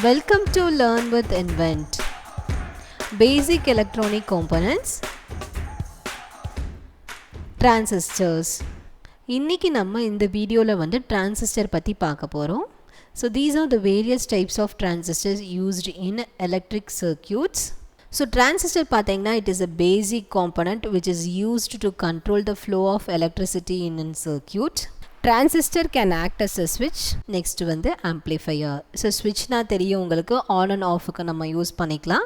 Welcome to Learn with Invent. Basic electronic components. Transistors. இன்னைக்கு நம்ம இந்த வீடியோல வந்து transistor பத்தி பார்க்க போறோம். So these are the various types of transistors used in electric circuits. So transistor பார்த்தீங்கன்னா it is a basic component which is used to control the flow of electricity in a circuit. Transistor can act as a switch. Next வந்து amplifier. So switch na தெரியும் உங்களுக்கு on and off க்கு நம்ம use பண்ணிக்கலாம்.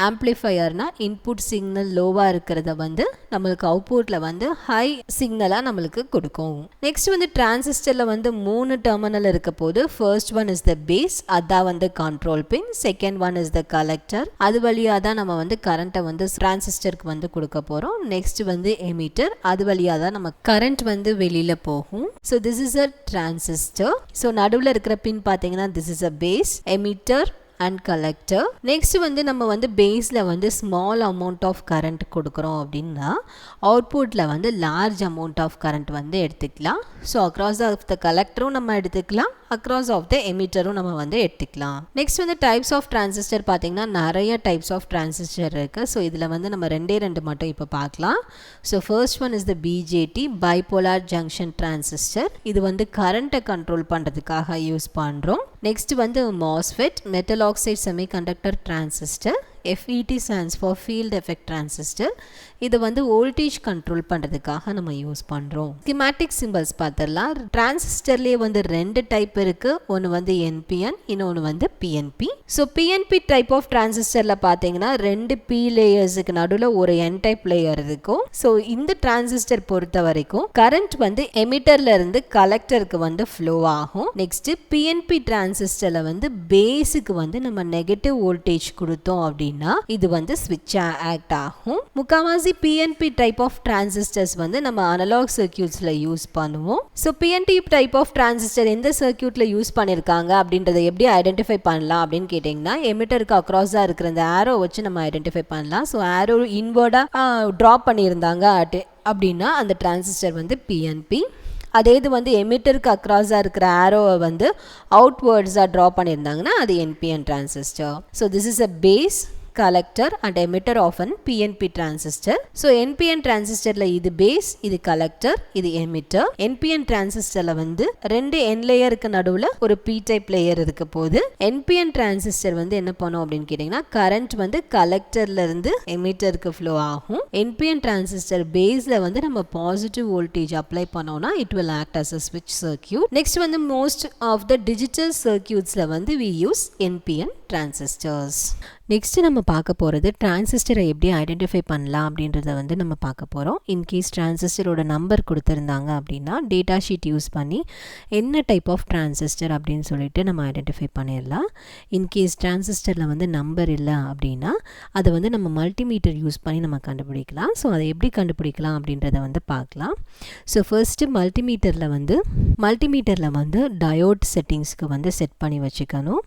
Amplifier na input signal லோவா இருக்கிறத வந்து நமக்கு அவுட்புட்ல வந்து ஹை சிக்னலா நமக்கு கொடுக்கும். நெக்ஸ்ட் வந்து டிரான்சிஸ்டர்ல வந்து மூணு டெர்மினல் இருக்க போது first one is the base, அதான் வந்து control pin. Second one is the collector, அது வழியா தான் நம்ம வந்து கரண்ட்டை வந்து டிரான்சிஸ்டருக்கு வந்து கொடுக்க போறோம். நெக்ஸ்ட் வந்து emitter, அது வழியா தான் நம்ம கரண்ட் வந்து வெளியில போகும். So this is a transistor. So நடுவுல இருக்கிற பின் பாத்தீங்கன்னா this is a base, emitter and collector. Next வந்து நம்ம வந்து பேஸ்ல வந்து small amount of current கொடுக்கிறோம் அப்படின்னா அவுட்புட்ல வந்து large amount of current வந்து எடுத்துக்கலாம். So across of the collector நம்ம எடுத்துக்கலாம், across of the emitter நம்ம வந்து எடுத்துக்கலாம். Next வந்து types of transistor பாத்தீங்கன்னா நிறைய types of transistor இருக்கு. So இதுல வந்து நம்ம ரெண்டு மட்டும் இப்ப பார்க்கலாம். So first one is the BJT, bipolar junction transistor. இது வந்து கரண்ட்டை கண்ட்ரோல் பண்றதுக்காக யூஸ் பண்றோம். Next வந்து MOSFET, metal oxide semiconductor transistor. FET stands for field effect transistor. இது வந்து வோல்டேஜ் கண்ட்ரோல் பண்றதுக்காக நம்ம யூஸ் பண்றோம். Schematic symbols பார்த்தறலாம். டிரான்சிஸ்டர்லயே வந்து ரெண்டு டைப் இருக்கு. ஒன்னு வந்து NPN, இன்னொன்னு வந்து PNP. So PNP type of டிரான்சிஸ்டர்ல பாத்தீங்கன்னா ரெண்டு P லேயர்ஸ்க்கு நடுவுல ஒரு N டைப் லேயர் இருக்கும். சோ இந்த டிரான்சிஸ்டர் பொறுத்த வரைக்கும் கரண்ட் வந்து எமிட்டர்ல இருந்து கலெக்டருக்கு வந்து ஃப்ளோ ஆகும். நெக்ஸ்ட் PNP டிரான்சிஸ்டர்ல வந்து பேஸுக்கு வந்து நம்ம நெகட்டிவ் வோல்டேஜ் கொடுத்தோம் அப்படின்னா இது வந்து ஸ்விட்ச் ஆக்ட் ஆகும். முக்காவாசி PNP டைப் ஆஃப் டிரான்சிஸ்டர்ஸ் வந்து நம்ம அனலாக் சர்க்யூட்ஸ்ல யூஸ் பண்ணுவோம். So PNP type of transistor எந்த சர்க்யூட்ல யூஸ் பண்ணிருக்காங்க அப்படின்றத எப்படி ஐடென்டிஃபை பண்ணலாம் அப்படின்னு கேட்டிங்கன்னா எமிட்டருக்கு அக்ராஸா இருக்கிற அந்த ஆரோ வச்சு நம்ம ஐடென்டிஃபை பண்ணலாம். சோ ஆரோ இன்வர்டா டிராப் பண்ணியிருந்தாங்க அப்படின்னா அந்த டிரான்சிஸ்டர் வந்து PNP. அதே இது வந்து எமிட்டருக்கு அக்ராஸா இருக்கிற ஆரோவை வந்து அவுட்வர்ட்ஸா டிரா பண்ணியிருந்தாங்கன்னா அது NPN transistor. So this is a base, collector and emitter of an PNP transistor. So NPN transistorல இது base, இது collector, இது emitter. NPN transistorல வந்து ரெண்டு N லேயருக்கு நடுவுல ஒரு P type layer இருக்க போது NPN transistor வந்து என்ன பண்ணும் அப்படின்னு கேட்டிங்கன்னா current வந்து collectorல இருந்து emitterக்கு flow ஆகும். NPN transistor baseல வந்து நம்ம positive voltage apply பண்ணோம்னா it will act as a switch circuit. Next வந்து most of the digital circuitsல வந்து we use NPN transistors. Next நம்ம பார்க்க போகிறது டிரான்சிஸ்டரை எப்படி ஐடென்டிஃபை பண்ணலாம் அப்படின்றத வந்து நம்ம பார்க்க போகிறோம். இன்கேஸ் டிரான்சிஸ்டரோட நம்பர் கொடுத்துருந்தாங்க அப்படின்னா டேட்டா ஷீட் யூஸ் பண்ணி என்ன டைப் ஆஃப் டிரான்சிஸ்டர் அப்படின்னு சொல்லிட்டு நம்ம ஐடென்டிஃபை பண்ணிடலாம். இன்கேஸ் டிரான்சிஸ்டரில் வந்து நம்பர் இல்லை அப்படின்னா அதை வந்து நம்ம மல்டிமீட்டர் யூஸ் பண்ணி நம்ம கண்டுபிடிக்கலாம். ஸோ அதை எப்படி கண்டுபிடிக்கலாம் அப்படின்றத வந்து பார்க்கலாம். ஸோ ஃபர்ஸ்ட்டு மல்டிமீட்டரில் வந்து டயோட் செட்டிங்ஸ்க்கு வந்து செட் பண்ணி வச்சுக்கணும்.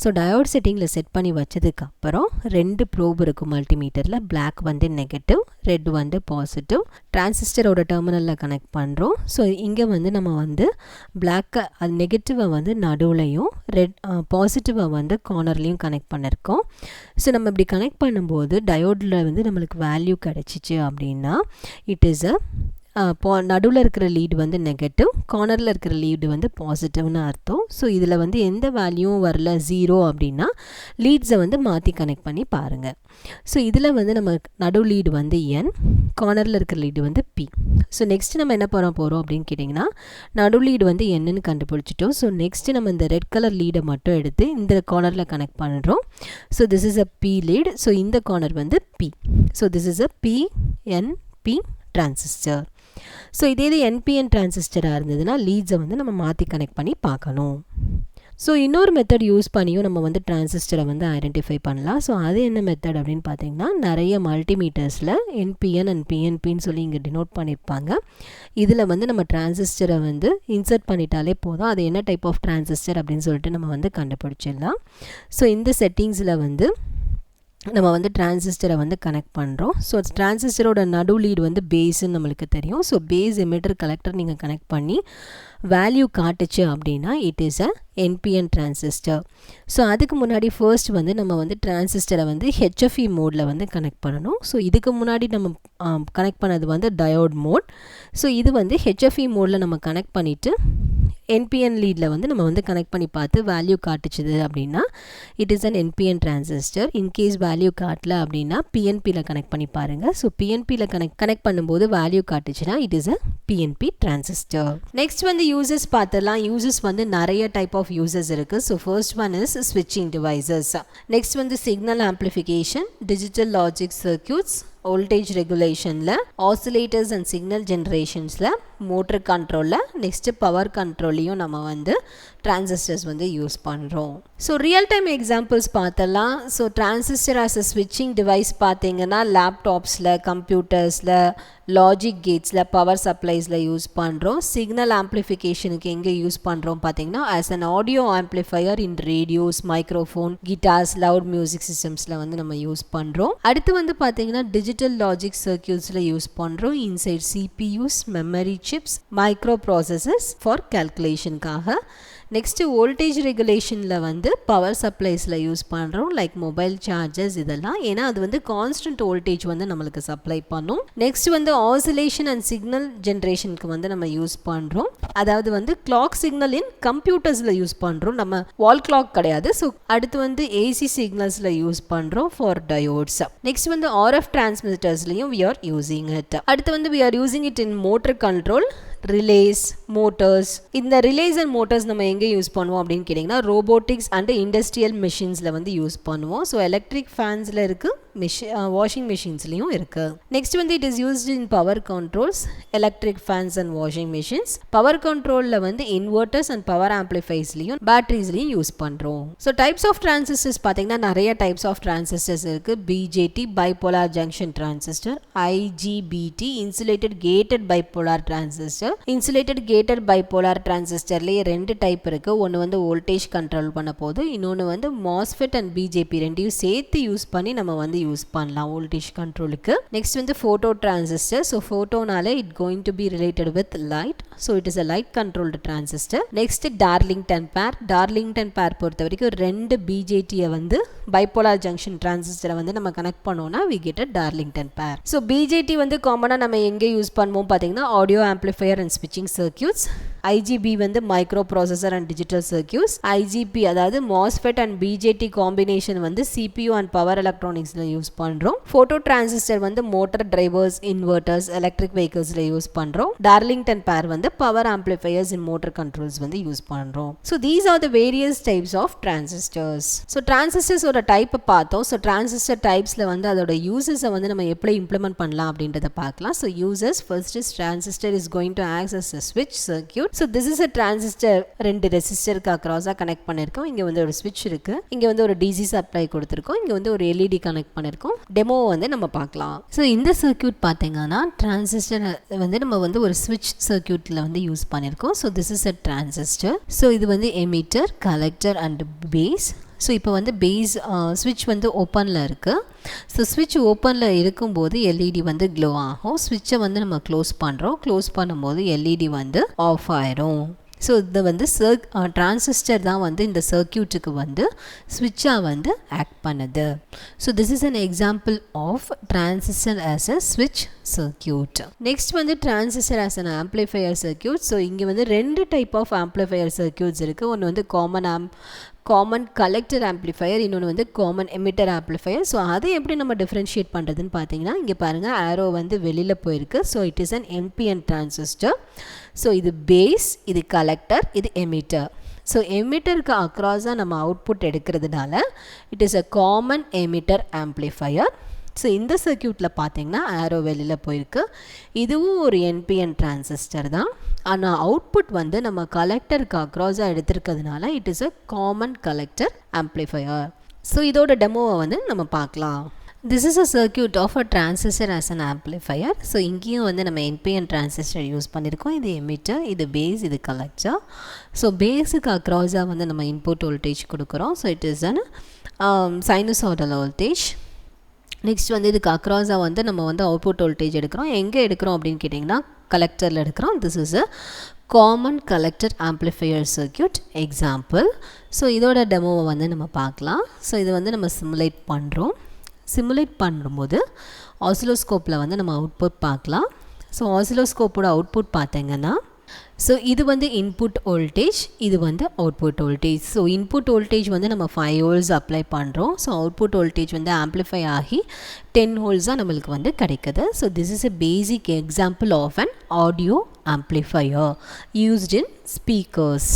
ஸோ டயோட் செட்டிங்கில் செட் பண்ணி வச்சதுக்கு அப்புறம் ரெண்டு ப்ரோப் இருக்கும் மல்டிமீட்டரில். பிளாக் வந்து நெகட்டிவ், ரெட் வந்து பாசிட்டிவ். டிரான்சிஸ்டரோட டெர்மினலில் கனெக்ட் பண்ணுறோம். ஸோ இங்கே வந்து நம்ம வந்து பிளாக்கை அது நெகட்டிவை வந்து நடுவுலையும் ரெட் பாசிட்டிவை வந்து கார்னர்லேயும் கனெக்ட் பண்ணியிருக்கோம். ஸோ நம்ம இப்படி கனெக்ட் பண்ணும்போது டயோடில் வந்து நம்மளுக்கு வேல்யூ கிடச்சிச்சு அப்படின்னா இட் இஸ் நடுவில் இருக்கிற லீடு வந்து நெகட்டிவ், கார்னரில் இருக்கிற லீடு வந்து பாசிட்டிவ்னு அர்த்தம். ஸோ இதில் வந்து எந்த வேல்யூவும் வரல 0 அப்படின்னா லீட்ஸை வந்து மாற்றி கனெக்ட் பண்ணி பாருங்கள். ஸோ இதில் வந்து நம்ம நடு லீடு வந்து N, கார்னரில் இருக்கிற லீடு வந்து P. ஸோ நெக்ஸ்ட் நம்ம என்ன பண்ண போகிறோம் அப்படின்னு கேட்டிங்கன்னா நடு லீடு வந்து என்னன்னு கண்டுபிடிச்சிட்டோம். ஸோ நெக்ஸ்ட்டு நம்ம இந்த ரெட் கலர் லீடை மட்டும் எடுத்து இந்த கார்னரில் கனெக்ட் பண்ணுறோம். So this is a P lead. So இந்த கார்னர் வந்து P. So this is a PNP transistor. So இதே இது NPN டிரான்சிஸ்டராக இருந்ததுன்னா லீட்ஸை வந்து நம்ம மாற்றி கனெக்ட் பண்ணி பார்க்கணும். ஸோ இன்னொரு மெத்தட் யூஸ் பண்ணியும் நம்ம வந்து டிரான்சிஸ்டரை வந்து ஐடென்டிஃபை பண்ணலாம். ஸோ அது என்ன மெத்தட் அப்படின்னு பார்த்தீங்கன்னா நிறைய மல்டிமீட்டர்ஸில் NPN அண்ட் PNPன்னு சொல்லி இங்கே டினோட் பண்ணியிருப்பாங்க. இதில் வந்து நம்ம டிரான்சிஸ்டரை வந்து இன்சர்ட் பண்ணிட்டாலே போதும் அது என்ன டைப் ஆஃப் டிரான்சிஸ்டர் அப்படின்னு சொல்லிட்டு நம்ம வந்து கண்டுபிடிச்சிடலாம். ஸோ இந்த செட்டிங்ஸில் வந்து நம்ம வந்து டிரான்சிஸ்டரை வந்து கனெக்ட் பண்ணுறோம். ஸோ டிரான்சிஸ்டரோட நடு லீடு வந்து பேஸ்ன்னு நம்மளுக்கு தெரியும். ஸோ பேஸ் எமிட்டர் கலெக்டர் நீங்கள் கனெக்ட் பண்ணி வேல்யூ காட்டுச்சு அப்படின்னா it is a NPN transistor. So அதுக்கு முன்னாடி ஃபர்ஸ்ட் வந்து நம்ம வந்து டிரான்சிஸ்டரை வந்து HFE மோடில் வந்து கனெக்ட் பண்ணணும். ஸோ இதுக்கு முன்னாடி நம்ம கனெக்ட் பண்ணது வந்து டயோட் மோட். ஸோ இது வந்து HFE மோடில் நம்ம கனெக்ட் பண்ணிவிட்டு NPN லீடில் வந்து நம்ம வந்து கனெக்ட் பண்ணி பார்த்து வேல்யூ காட்டுச்சுது அப்படின்னா it is an NPN transistor. In case value காட்டல அப்படின்னா PNPயில் கனெக்ட் பண்ணி பாருங்கள். ஸோ PNPயில் கனெக்ட் பண்ணும்போது வேல்யூ காட்டுச்சுன்னா it is a PNP transistor. Next வந்து யூசஸ் பார்த்துடலாம். யூசஸ் வந்து நிறைய டைப் ஆஃப் யூசஸ் இருக்குது. ஸோ ஃபர்ஸ்ட் ஒன் இஸ் ஸ்விட்சிங் டிவைசஸ். நெக்ஸ்ட் வந்து signal amplification, digital logic circuits, voltage ரெகுலேஷனில், ஆசிலேட்டர்ஸ் அண்ட் சிக்னல் ஜென்ரேஷன்ஸில், மோட்டர் கண்ட்ரோலில், நெக்ஸ்ட்டு பவர் கண்ட்ரோல்லையும் நம்ம வந்து டிரான்சிஸ்டர்ஸ் வந்து யூஸ் பண்ணுறோம். ஸோ ரியல் டைம் எக்ஸாம்பிள்ஸ் பார்த்தலாம். ஸோ டிரான்சிஸ்டர் ஆஸ் அ ஸ்விட்சிங் டிவைஸ் பார்த்தீங்கன்னா லேப்டாப்ஸில், கம்ப்யூட்டர்ஸில், லாஜிக் கேட்ஸில், பவர் சப்ளைஸில் யூஸ் பண்ணுறோம். சிக்னல் ஆம்ப்ளிஃபிகேஷனுக்கு எங்கே யூஸ் பண்ணுறோம் பார்த்தீங்கன்னா as an audio amplifier in radios, microphone, guitars, loud music சிஸ்டம்ஸில் வந்து நம்ம யூஸ் பண்ணுறோம். அடுத்து வந்து பார்த்தீங்கன்னா டிஜிட்டல் லாஜிக் சர்க்யூட்ஸில் யூஸ் பண்ணுறோம். Inside CPUs, memory chips, micro processors for கேல்குலேஷனுக்காக. நெக்ஸ்ட்டு வோல்டேஜ் ரெகுலேஷனில் வந்து பவர் சப்ளைஸில் யூஸ் பண்ணுறோம். லைக் மொபைல் சார்ஜர்ஸ் இதெல்லாம், ஏன்னா அது வந்து கான்ஸ்டன்ட் வோல்டேஜ் வந்து நம்மளுக்கு சப்ளை பண்ணும். நெக்ஸ்ட் வந்து ஆசிலேஷன் அண்ட் சிக்னல் ஜென்ரேஷனுக்கு வந்து நம்ம யூஸ் பண்ணுறோம். அதாவது வந்து கிளாக் சிக்னல் இன் கம்ப்யூட்டர்ஸில் யூஸ் பண்ணுறோம். நம்ம வால் கிளாக் கிடையாது. ஸோ அடுத்து வந்து AC சிக்னல்ஸில் யூஸ் பண்ணுறோம் ஃபார் டயோட்ஸ். நெக்ஸ்ட் வந்து RF டிரான்ஸ்மிட்டர்ஸ்லையும் we are using it. அடுத்து வந்து we are using it in motor control, relays, motors. இந்த ரிலேஸ் அண்ட் மோட்டர்ஸ் நம்ம எங்கே யூஸ் பண்ணுவோம் அப்படின்னு கேட்டிங்கன்னா ரோபோட்டிக்ஸ் அண்ட் இண்டஸ்ட்ரியல் மிஷின்ஸில் வந்து யூஸ் பண்ணுவோம். ஸோ எலக்ட்ரிக் ஃபேன்ஸில் இருக்குது, வாஷிங் மிஷின்ஸ்லையும் இருக்குது. நெக்ஸ்ட் வந்து it is used in power controls, electric fans and washing machines. Power கண்ட்ரோலில் வந்து இன்வெர்ட்டர்ஸ் அண்ட் பவர் ஆம்ப்ளிஃபைஸ்லையும் பேட்டரிஸ்லையும் யூஸ் பண்ணுறோம். ஸோ டைப்ஸ் ஆஃப் டிரான்சிஸ்டர்ஸ் பார்த்தீங்கன்னா நிறைய டைப்ஸ் ஆஃப் டிரான்சிஸ்டர்ஸ் இருக்குது. BJT bipolar junction transistor, IGBT insulated gated bipolar transistor. Insulated gated bipolar டிரான்சிஸ்டர்லேயே ரெண்டு டைப் இருக்குது. ஒன்று வந்து வோல்டேஜ் கண்ட்ரோல் பண்ண போது, இன்னொன்று வந்து MOSFET அண்ட் BJP ரெண்டையும் சேர்த்து யூஸ் பண்ணி நம்ம வந்து யூஸ் பண்ணலாம் வோல்டேஜ் கண்ட்ரோலுக்கு. நெக்ஸ்ட் வந்து ஃபோட்டோ டிரான்சிஸ்டர். ஸோ ஃபோட்டோனாலே it going to be related with light. So it is a light controlled transistor. Next Darlington pair. Darlington pair பொறுத்த வரைக்கும் ரெண்டு BJTயை வந்து பைபோலார் ஜங்ஷன் டிரான்சிஸ்டரை வந்து நம்ம கனெக்ட் பண்ணோம்னா we get a Darlington pair. So BJT வந்து காமனாக நம்ம எங்கே யூஸ் பண்ணுவோம் பார்த்தீங்கன்னா ஆடியோ ஆம்ப்ளிஃபையர் அண்ட் ஸ்விட்சிங் சர்க்யூட்ஸ். IGB வந்து micro processor and digital circuits. IGP அதாவது MOSFET அண்ட் BJT காம்பினேஷன் வந்து CPU அண்ட் பவர் எலக்ட்ரானிக்ஸில் யூஸ் பண்ணுறோம். ஃபோட்டோ டிரான்சிஸ்டர் வந்து மோட்டர் டிரைவர்ஸ், இன்வெர்ட்டர்ஸ், எலக்ட்ரிக் வெஹிக்கிள்ஸில் யூஸ் பண்ணுறோம். டார்லிங்டன் பேர் வந்து power amplifiers in motor controls வந்து யூஸ் பண்ணுறோம். So these are the various types of transistors. So டிரான்சிஸ்டர்ஸோட டைப்பை பார்த்தோம். ஸோ டிரான்சிஸ்டர் டைப்ஸில் வந்து அதோட யூசஸை வந்து நம்ம எப்படி இம்ப்ளிமெண்ட் பண்ணலாம் அப்படின்றத பார்க்கலாம். So uses first is transistor is going to act as a switch circuit. So this is a transistor. ரெண்டு ரெசிஸ்டருக்கு அக்ராஸாக கனெக்ட் பண்ணியிருக்கோம். இங்கே வந்து ஒரு ஸ்விட்ச் இருக்குது, இங்கே வந்து ஒரு DC சப்ளை கொடுத்துருக்கோம், இங்கே வந்து ஒரு LED கனெக்ட் பண்ணியிருக்கோம். டெமோ வந்து நம்ம பார்க்கலாம். ஸோ இந்த சர்க்யூட் பார்த்தீங்கன்னா டிரான்சிஸ்டர் வந்து நம்ம வந்து ஒரு ஸ்விட்ச் சர்க்யூட்டில் வந்து யூஸ் பண்ணியிருக்கோம். So this is a transistor. So இது வந்து emitter, collector and base. So இப்போ வந்து பேஸ் ஸ்விட்ச் வந்து ஓப்பனில் இருக்குது. ஸோ ஸ்விட்ச் ஓப்பனில் இருக்கும்போது LED வந்து க்ளோ ஆகும். ஸ்விட்சை வந்து நம்ம க்ளோஸ் பண்ணுறோம். க்ளோஸ் பண்ணும்போது LED வந்து ஆஃப் ஆயிரும். ஸோ இது வந்து டிரான்சிஸ்டர் தான் வந்து இந்த சர்க்யூட்டுக்கு வந்து ஸ்விட்சாக வந்து ஆக்ட் பண்ணுது. So this is an example of transistor as a ஸ்விட்ச் சர்க்யூட். நெக்ஸ்ட் வந்து transistor as an amplifier circuit. So இங்கே வந்து ரெண்டு டைப் ஆஃப் ஆம்ப்ளிஃபையர் சர்க்யூட்ஸ் இருக்குது. ஒன்று வந்து காமன் கலெக்டர் ஆம்ப்ளிஃபையர், இன்னொன்று வந்து காமன் எமிட்டர் ஆம்ப்ளிஃபையர். ஸோ அதை எப்படி நம்ம டிஃப்ரென்ஷியேட் பண்ணுறதுன்னு பார்த்தீங்கன்னா இங்கே பாருங்கள், ஆரோ வந்து வெளியில் போயிருக்கு. So it is an NPN transistor. So இது பேஸ், இது கலெக்டர், இது எமிட்டர். ஸோ எமிட்டருக்கு அக்ராஸாக நம்ம அவுட்புட் எடுக்கிறதுனால it is a common emitter amplifier. So இந்த சர்க்யூட்டில் பார்த்தீங்கன்னா ஆரோ வெளியில் போயிருக்கு. இதுவும் ஒரு NPN டிரான்சிஸ்டர் தான். ஆனால் அவுட்புட் வந்து நம்ம கலெக்டருக்கு அக்ராஸாக எடுத்துருக்கிறதுனால it is a common collector amplifier. So இதோட டெமோவை வந்து நம்ம பார்க்கலாம். This is a circuit of a transistor as an amplifier. So இங்கேயும் வந்து நம்ம NPN டிரான்சிஸ்டர் யூஸ் பண்ணியிருக்கோம். இது எமிட்டர், இது பேஸ், இது கலெக்டர். ஸோ பேஸுக்கு அக்ராஸாக வந்து நம்ம இன்புட் வோல்டேஜ் கொடுக்குறோம். So it is an sinusoidal voltage. Next வந்து இதுக்கு அக்ராஸாக வந்து நம்ம வந்து அவுட்புட் வோல்டேஜ் எடுக்கிறோம். எங்கே எடுக்கிறோம் அப்படின்னு கேட்டிங்கன்னா கலெக்டரில் எடுக்கிறோம். This is a common collector amplifier circuit example. So இதோட டெமோவை வந்து நம்ம பார்க்கலாம். ஸோ இது வந்து நம்ம சிமுலேட் பண்ணுறோம். சிமுலேட் பண்ணும்போது ஆசிலோஸ்கோப்பில் வந்து நம்ம அவுட்புட் பார்க்கலாம். ஸோ ஆசிலோஸ்கோப்போட அவுட்புட் பார்த்தீங்கன்னா ஸோ இது வந்து இன்புட் வோல்டேஜ், இது வந்து output voltage. So input voltage வந்து நம்ம 5 வோல்ட்ஸ் அப்ளை பண்ணுறோம். ஸோ அவுட்புட் வோல்டேஜ் வந்து ஆம்ப்ளிஃபை ஆகி 10 வோல்ட்ஸாக நம்மளுக்கு வந்து கிடைக்குது. So this is a basic example of an audio amplifier used in speakers.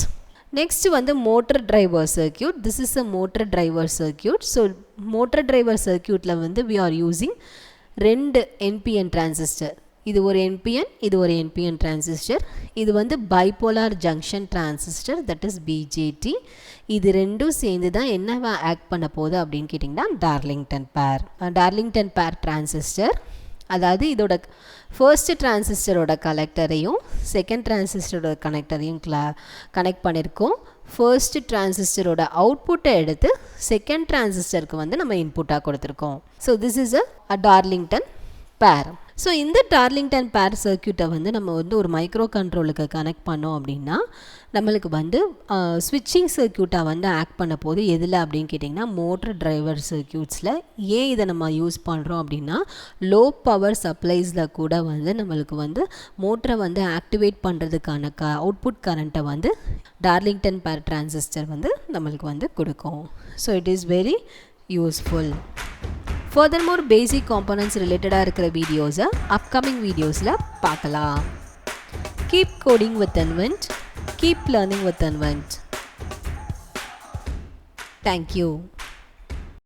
Next வந்து motor driver circuit. This is a motor driver circuit. So motor driver சர்க்யூட்டில் வந்து we are using 2 NPN transistor. இது ஒரு NPN, இது ஒரு NPN transistor. இது வந்து bipolar junction transistor, that is BJT. இது ரெண்டும் சேர்ந்து தான் என்னவா ஆக்ட் பண்ண போகுது அப்படின்னு கேட்டிங்கன்னா டார்லிங்டன் பேர். டார்லிங்டன் பேர் டிரான்சிஸ்டர், அதாவது இதோட ஃபர்ஸ்ட் டிரான்சிஸ்டரோட கலெக்டரையும் செகண்ட் டிரான்சிஸ்டரோட கனெக்டரையும் கனெக்ட் பண்ணியிருக்கோம். ஃபர்ஸ்ட் டிரான்சிஸ்டரோட அவுட்புட்டை எடுத்து செகண்ட் டிரான்சிஸ்டருக்கு வந்து நம்ம இன்புட்டாக கொடுத்துருக்கோம். So this is a Darlington pair. So இந்த டார்லிங்டன் பேர் சர்க்யூட்டை வந்து நம்ம வந்து ஒரு மைக்ரோ கண்ட்ரோலுக்கு கனெக்ட் பண்ணோம் அப்படின்னா நம்மளுக்கு வந்து ஸ்விட்சிங் சர்க்யூட்டாக வந்து ஆக்ட் பண்ண போது எதில் அப்படின்னு கேட்டிங்கன்னா மோட்டர் டிரைவர் சர்க்யூட்ஸில். ஏன் இதை நம்ம யூஸ் பண்ணுறோம் அப்படின்னா லோ பவர் சப்ளைஸில் கூட வந்து நம்மளுக்கு வந்து மோட்டரை வந்து ஆக்டிவேட் பண்ணுறதுக்கான அவுட்புட் கரண்ட்டை வந்து டார்லிங்டன் பேர் டிரான்சிஸ்டர் வந்து நம்மளுக்கு வந்து கொடுக்கும். So it is very useful. Furthermore, basic components related இருக்கிற வீடியோஸை அப்கமிங் வீடியோஸில் பார்க்கலாம். Keep coding with Invent. Keep learning with Invent. Thank you.